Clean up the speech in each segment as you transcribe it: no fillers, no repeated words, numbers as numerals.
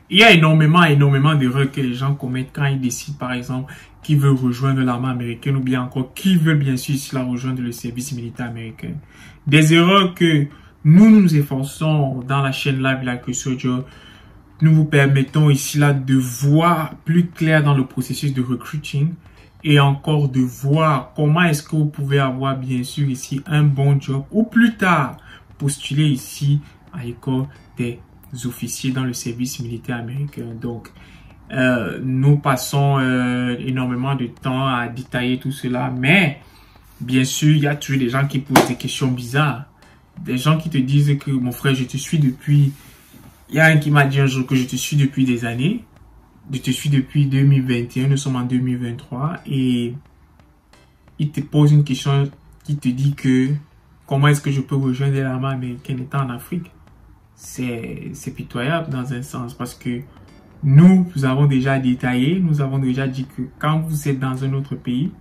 Il y a énormément d'erreurs que les gens commettent quand ils décident, par exemple, qu'ils veulent rejoindre l'armée américaine ou bien encore qu'ils veulent bien sûr cela rejoindre le service militaire américain. Des erreurs que nous efforçons dans la chaîne live Like a Soldier. Nous vous permettons ici là de voir plus clair dans le processus de recruiting et encore de voir comment est-ce que vous pouvez avoir bien sûr ici un bon job ou plus tard postuler ici à l'école des officiers dans le service militaire américain. Donc, nous passons énormément de temps à détailler tout cela, mais bien sûr, il y a toujours des gens qui posent des questions bizarres. Des gens qui te disent que mon frère, je te suis depuis... Il y a un qui m'a dit un jour que je te suis depuis des années. Je te suis depuis 2021, nous sommes en 2023. Et il te pose une question qui te dit que comment est-ce que je peux rejoindre l'armée américaine étant en Afrique? C'est pitoyable dans un sens parce que nous avons déjà détaillé, nous avons déjà dit que quand vous êtes dans un autre pays,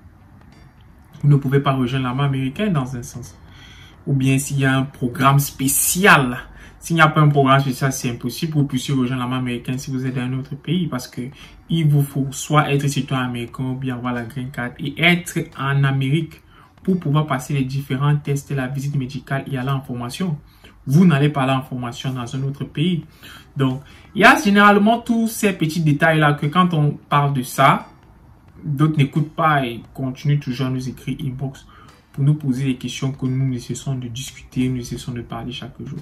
vous ne pouvez pas rejoindre l'armée américaine dans un sens. Ou bien s'il y a un programme spécial. S'il n'y a pas un programme spécial, c'est impossible que vous puissiez rejoindre l'armée américaine si vous êtes dans un autre pays parce que il vous faut soit être citoyen américain ou bien avoir la green card et être en Amérique pour pouvoir passer les différents tests, la visite médicale et aller en formation. Vous n'allez pas aller en formation dans un autre pays. Donc, il y a généralement tous ces petits détails-là que quand on parle de ça, d'autres n'écoutent pas et continuent toujours à nous écrire inbox pour nous poser des questions que nous nécessitons de discuter, nous nécessitons de parler chaque jour.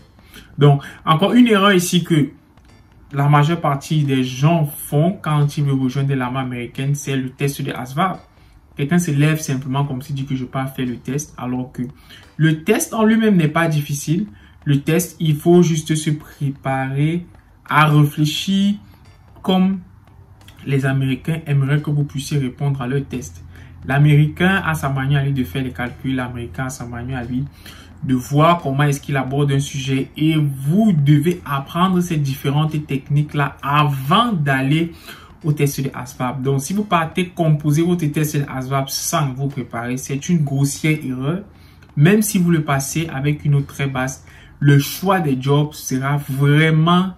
Donc, encore une erreur ici que la majeure partie des gens font quand ils veulent rejoindre l'armée américaine, c'est le test de ASVAB. Quelqu'un se lève simplement comme s'il dit que je n'ai pas fait le test, alors que le test en lui-même n'est pas difficile. Le test, il faut juste se préparer à réfléchir comme les Américains aimeraient que vous puissiez répondre à leur test. L'Américain a sa manière à lui de faire les calculs, l'Américain a sa manière à lui de voir comment est-ce qu'il aborde un sujet et vous devez apprendre ces différentes techniques-là avant d'aller au test de ASVAB. Donc, si vous partez composer votre test de ASVAB sans vous préparer, c'est une grossière erreur. Même si vous le passez avec une note très basse, le choix des jobs sera vraiment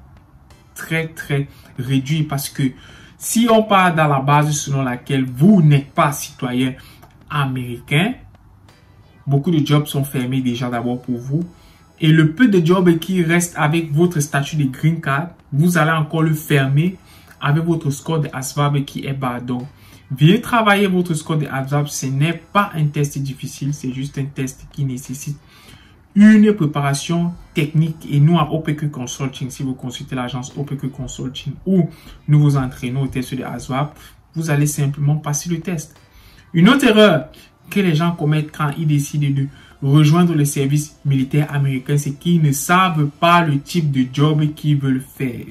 très réduit parce que si on part dans la base selon laquelle vous n'êtes pas citoyen américain, beaucoup de jobs sont fermés déjà d'abord pour vous. Et le peu de jobs qui restent avec votre statut de green card, vous allez encore le fermer avec votre score de ASVAB qui est bas. Donc, veuillez travailler votre score de ASVAB. Ce n'est pas un test difficile, c'est juste un test qui nécessite une préparation technique. Et nous, à OPQ Consulting, si vous consultez l'agence OPQ Consulting où nous vous entraînons au test de ASVAB, vous allez simplement passer le test. Une autre erreur que les gens commettent quand ils décident de rejoindre le service militaire américain, c'est qu'ils ne savent pas le type de job qu'ils veulent faire.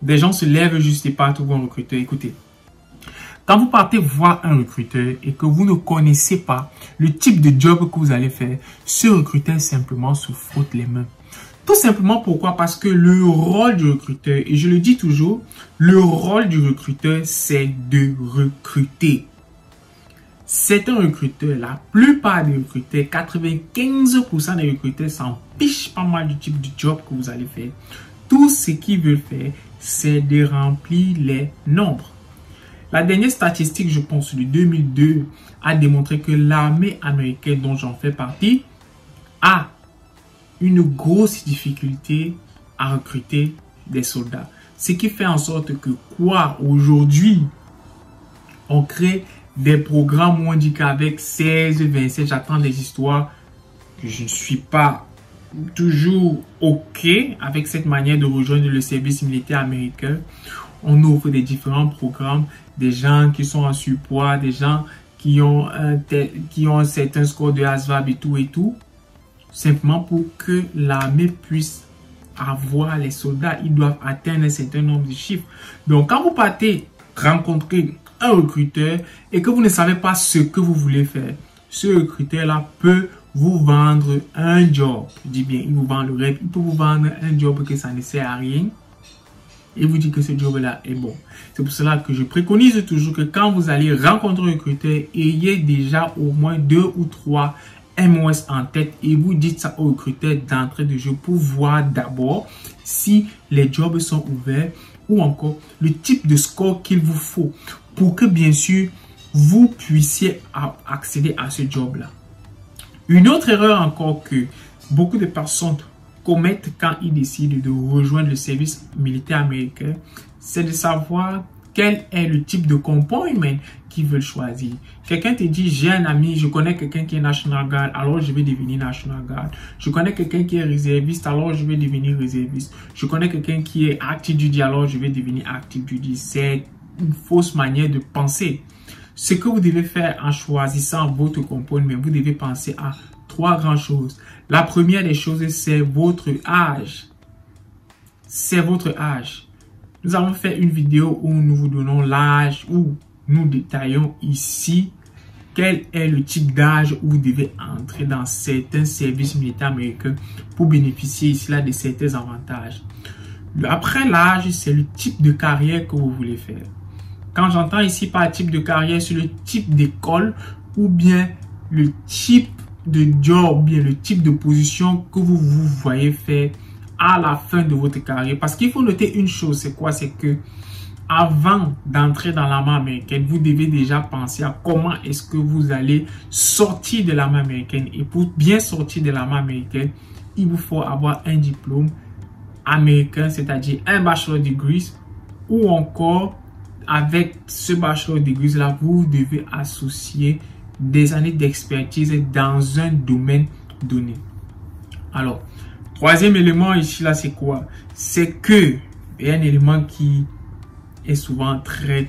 Des gens se lèvent juste et partent trouver un recruteur. Écoutez, quand vous partez voir un recruteur et que vous ne connaissez pas le type de job que vous allez faire, ce recruteur simplement se frotte les mains. Tout simplement pourquoi? Parce que le rôle du recruteur, et je le dis toujours, le rôle du recruteur, c'est de recruter. C'est un recruteur, la plupart des recruteurs, 95% des recruteurs s'en fichent pas mal du type de job que vous allez faire. Tout ce qu'ils veulent faire, c'est de remplir les nombres. La dernière statistique, je pense, de 2002, a démontré que l'armée américaine dont j'en fais partie a une grosse difficulté à recruter des soldats. Ce qui fait en sorte que quoi, aujourd'hui, on crée des programmes où on dit qu'avec 16, 27, j'attends des histoires que je ne suis pas toujours OK avec cette manière de rejoindre le service militaire américain. On ouvre des différents programmes, des gens qui sont en surpoids, des gens qui ont un certain score de ASVAB et tout, simplement pour que l'armée puisse avoir les soldats. Ils doivent atteindre un certain nombre de chiffres. Donc, quand vous partez rencontrer un recruteur et que vous ne savez pas ce que vous voulez faire, ce recruteur-là peut vous vendre un job. Je dis bien, il vous vend le rêve. Il peut vous vendre un job que ça ne sert à rien. Et vous dit que ce job-là est bon. C'est pour cela que je préconise toujours que quand vous allez rencontrer un recruteur, ayez déjà au moins 2 ou 3 MOS en tête et vous dites ça aux recruteurs d'entrée de jeu pour voir d'abord si les jobs sont ouverts ou encore le type de score qu'il vous faut pour que bien sûr vous puissiez accéder à ce job-là. Une autre erreur encore que beaucoup de personnes commettent quand ils décident de rejoindre le service militaire américain, c'est de savoir quel est le type de comportement humain qu'ils veulent choisir. Quelqu'un te dit, j'ai un ami, je connais quelqu'un qui est National Guard, alors je vais devenir National Guard. Je connais quelqu'un qui est réserviste, alors je vais devenir réserviste. Je connais quelqu'un qui est Active Duty, alors je vais devenir Active Duty. C'est une fausse manière de penser. Ce que vous devez faire en choisissant votre comportement, vous devez penser à 3 grandes choses. La première des choses, c'est votre âge. C'est votre âge. Nous avons fait une vidéo où nous vous donnons l'âge, où nous détaillons ici quel est le type d'âge où vous devez entrer dans certains services militaires américains pour bénéficier ici là de certains avantages. Après l'âge, c'est le type de carrière que vous voulez faire. Quand j'entends ici par type de carrière, c'est le type d'école ou bien le type de job, bien le type de position que vous voyez faire à la fin de votre carrière. Parce qu'il faut noter une chose, c'est quoi? C'est que avant d'entrer dans l'armée américaine, vous devez déjà penser à comment est-ce que vous allez sortir de l'armée américaine. Et pour bien sortir de l'armée américaine, il vous faut avoir un diplôme américain, c'est-à-dire un bachelor degree, ou encore avec ce bachelor degree là, vous devez associer des années d'expertise dans un domaine donné. Alors, troisième élément ici là, c'est quoi? C'est que, et un élément qui est souvent très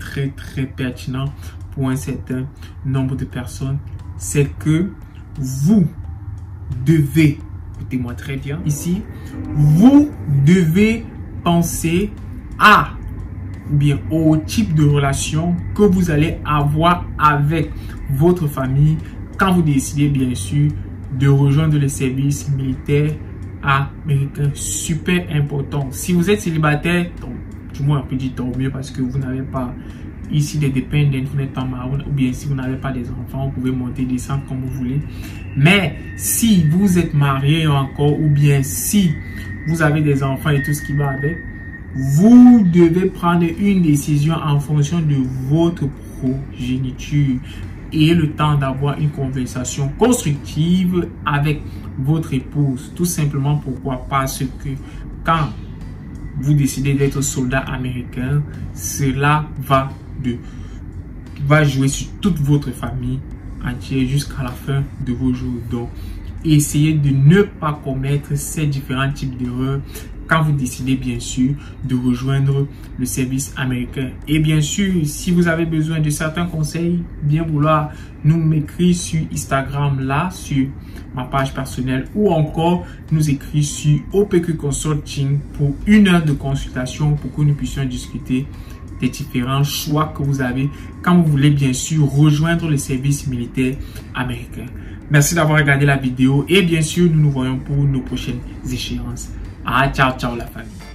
pertinent pour un certain nombre de personnes, c'est que vous devez, écoutez-moi très bien ici, vous devez penser à bien au type de relation que vous allez avoir avec votre famille quand vous décidez bien sûr de rejoindre le service militaire américain. Super important. Si vous êtes célibataire, du moins on peut dire tant mieux parce que vous n'avez pas ici des dépendants, vous n'êtes pas marié, ou bien si vous n'avez pas des enfants, vous pouvez monter, descendre comme vous voulez. Mais si vous êtes marié encore, ou bien si vous avez des enfants et tout ce qui va avec, vous devez prendre une décision en fonction de votre progéniture et le temps d'avoir une conversation constructive avec votre épouse. Tout simplement pourquoi? Parce que quand vous décidez d'être soldat américain, cela va jouer sur toute votre famille entière jusqu'à la fin de vos jours. Donc, essayez de ne pas commettre ces différents types d'erreurs quand vous décidez bien sûr de rejoindre le service américain. Et bien sûr, si vous avez besoin de certains conseils, bien vouloir nous m'écrire sur Instagram là, sur ma page personnelle, ou encore nous écrire sur OPQ Consulting pour 1 heure de consultation pour que nous puissions discuter des différents choix que vous avez quand vous voulez bien sûr rejoindre le service militaire américain. Merci d'avoir regardé la vidéo et bien sûr, nous nous voyons pour nos prochaines échéances. Ah, ciao, ciao la famille.